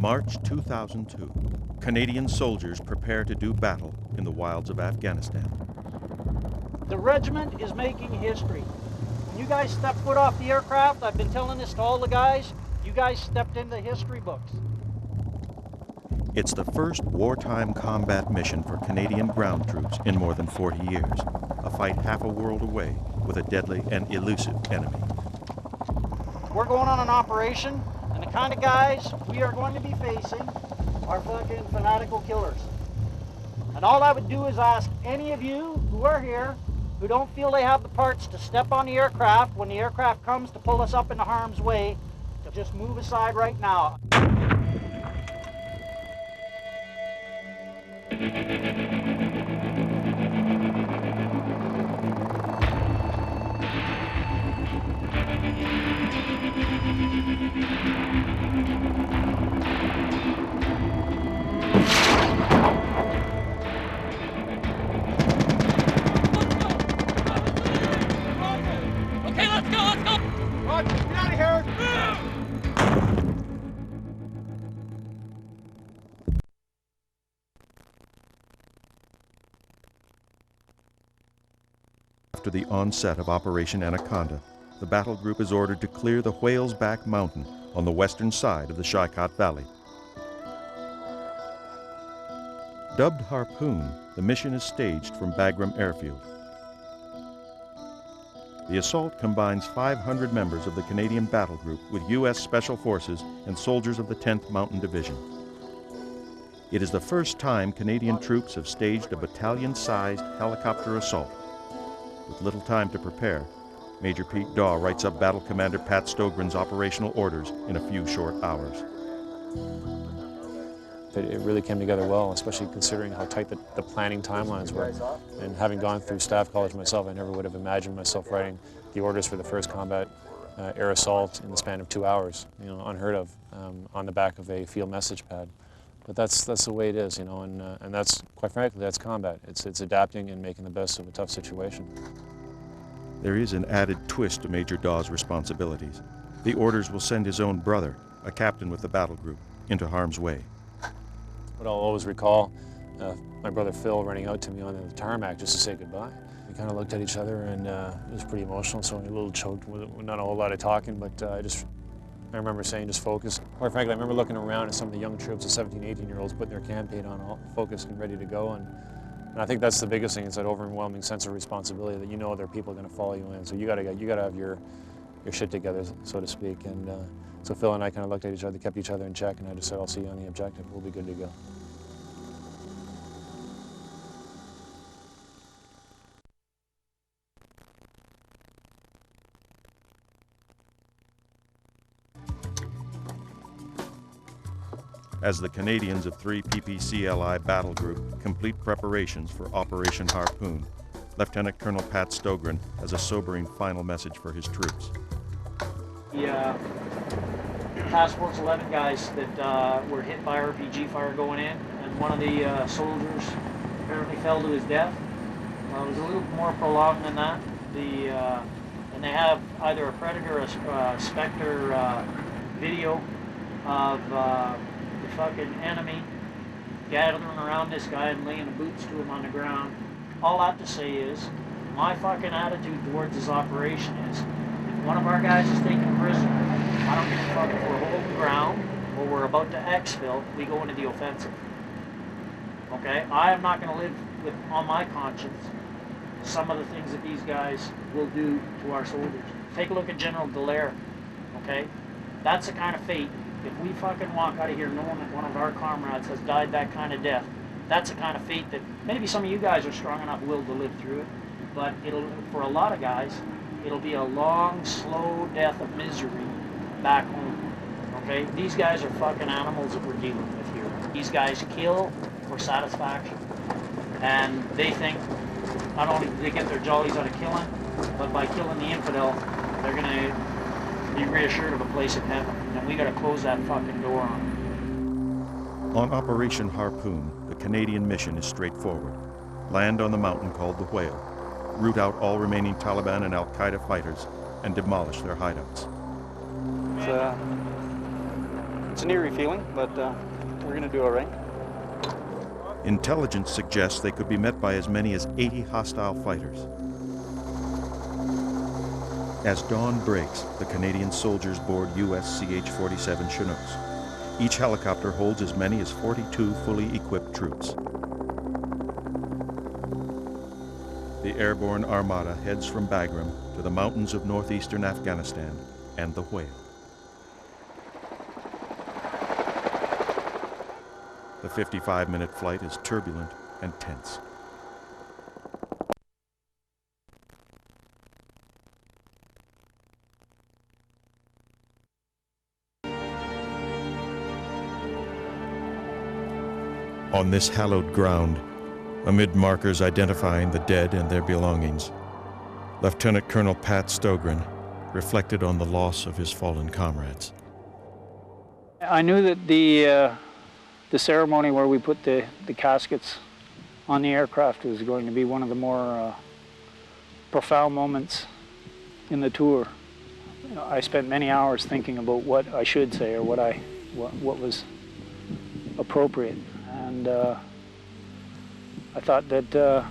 March 2002. Canadian soldiers prepare to do battle in the wilds of Afghanistan. The regiment is making history. When you guys step foot off the aircraft, I've been telling this to all the guys, you guys stepped into history books. It's the first wartime combat mission for Canadian ground troops in more than 40 years. A fight half a world away with a deadly and elusive enemy. We're going on an operation, and the kind of guys we are going to be facing are fucking fanatical killers. And all I would do is ask any of you who are here who don't feel they have the parts to step on the aircraft when the aircraft comes to pull us up into harm's way, to just move aside right now. After the onset of Operation Anaconda, the battle group is ordered to clear the Whale's Back Mountain on the western side of the Shikot Valley. Dubbed Harpoon, the mission is staged from Bagram Airfield. The assault combines 500 members of the Canadian Battle Group with U.S. Special Forces and soldiers of the 10th Mountain Division. It is the first time Canadian troops have staged a battalion-sized helicopter assault. With little time to prepare, Major Pete Daw writes up Battle Commander Pat Stogren's operational orders in a few short hours. It really came together well, especially considering how tight the planning timelines were. And having gone through staff college myself, I never would have imagined myself writing the orders for the first combat air assault in the span of 2 hours, you know, unheard of, on the back of a field message pad. But that's the way it is, you know, and that's, quite frankly, that's combat. It's adapting and making the best of a tough situation. There is an added twist to Major Daw's responsibilities. The orders will send his own brother, a captain with the battle group, into harm's way. But I'll always recall my brother Phil running out to me on the tarmac just to say goodbye. We kind of looked at each other, and it was pretty emotional, so a little choked with not a whole lot of talking, but I remember saying, just focus. Quite frankly, I remember looking around at some of the young troops, the 17, 18-year-olds, putting their campaign on, all focused and ready to go. And I think that's the biggest thing, is that overwhelming sense of responsibility that you know there are people going to follow you in. So you got to have your shit together, so to speak. And so Phil and I kind of looked at each other, kept each other in check, and I just said, I'll see you on the objective. We'll be good to go. As the Canadians of 3 PPCLI Battle Group complete preparations for Operation Harpoon, Lieutenant Colonel Pat Stogren has a sobering final message for his troops. The Task Force 11 guys that were hit by RPG fire going in, and one of the soldiers apparently fell to his death. It was a little more prolonged than that. And they have either a Predator or a Spectre video of the fucking enemy gathering around this guy and laying the boots to him on the ground. All I have to say is, my fucking attitude towards this operation is, if one of our guys is taken prisoner, I don't give a fuck if we're holding ground or we're about to exfil, we go into the offensive. Okay? I am not going to live with, on my conscience, some of the things that these guys will do to our soldiers. Take a look at General Dallaire, okay? That's the kind of fate. If we fucking walk out of here knowing that one of our comrades has died that kind of death, that's the kind of fate that maybe some of you guys are strong enough willed to live through it, but it'll, for a lot of guys, it'll be a long, slow death of misery back home, okay? These guys are fucking animals that we're dealing with here. These guys kill for satisfaction, and they think not only do they get their jollies out of killing, but by killing the infidel, they're gonna be reassured of a place in heaven, and we gotta close that fucking door on them. On Operation Harpoon, the Canadian mission is straightforward. Land on the mountain called the Whale, root out all remaining Taliban and Al-Qaeda fighters, and demolish their hideouts. It's an eerie feeling, but we're going to do all right. Intelligence suggests they could be met by as many as 80 hostile fighters. As dawn breaks, the Canadian soldiers board U.S. CH-47 Chinooks. Each helicopter holds as many as 42 fully equipped troops. The airborne armada heads from Bagram to the mountains of northeastern Afghanistan and the Whale. The 55-minute flight is turbulent and tense. On this hallowed ground, amid markers identifying the dead and their belongings, Lieutenant Colonel Pat Stogren reflected on the loss of his fallen comrades. I knew that the ceremony where we put the caskets on the aircraft was going to be one of the more profound moments in the tour. You know, I spent many hours thinking about what I should say or what was appropriate. And I thought that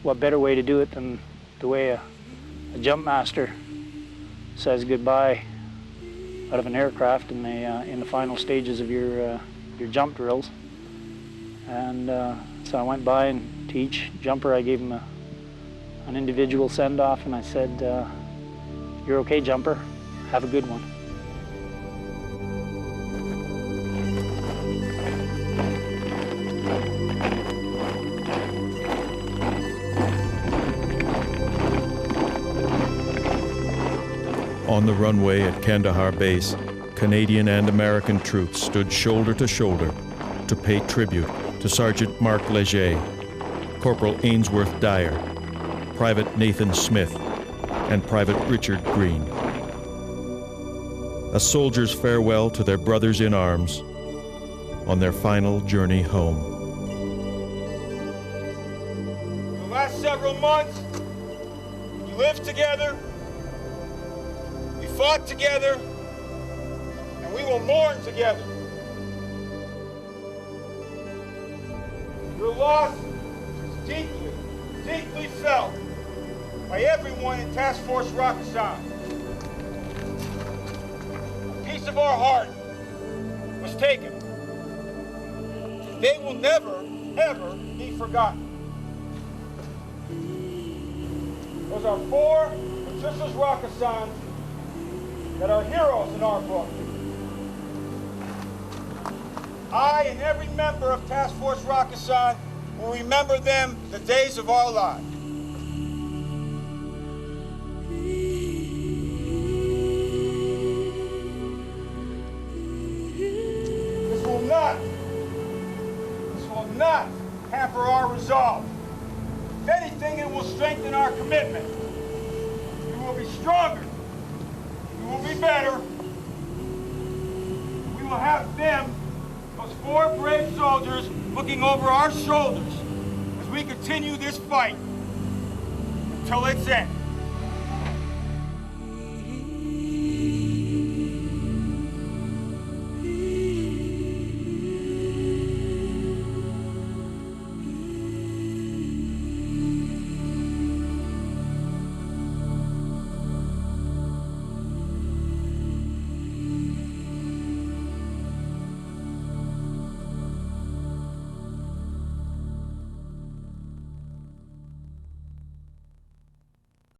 what better way to do it than the way a jump master says goodbye out of an aircraft in the final stages of your jump drills. And so I went by, and to each jumper I gave him an individual send-off, and I said, "You're okay, jumper. Have a good one." On the runway at Kandahar Base, Canadian and American troops stood shoulder to shoulder to pay tribute to Sergeant Mark Leger, Corporal Ainsworth Dyer, Private Nathan Smith, and Private Richard Green. A soldier's farewell to their brothers in arms on their final journey home. For the last several months, we lived together, we fought together, and we will mourn together. Your loss is deeply, deeply felt by everyone in Task Force Rakistan. A piece of our heart was taken. They will never, ever be forgotten. Those are 4 Patricia's Rakistan that are heroes in our book. I and every member of Task Force Rakistan will remember them the days of our lives. This will not hamper our resolve. If anything, it will strengthen our commitment. We will be stronger. We will be better. We will have them, those 4 brave soldiers, looking over our shoulders as we continue this fight until its end.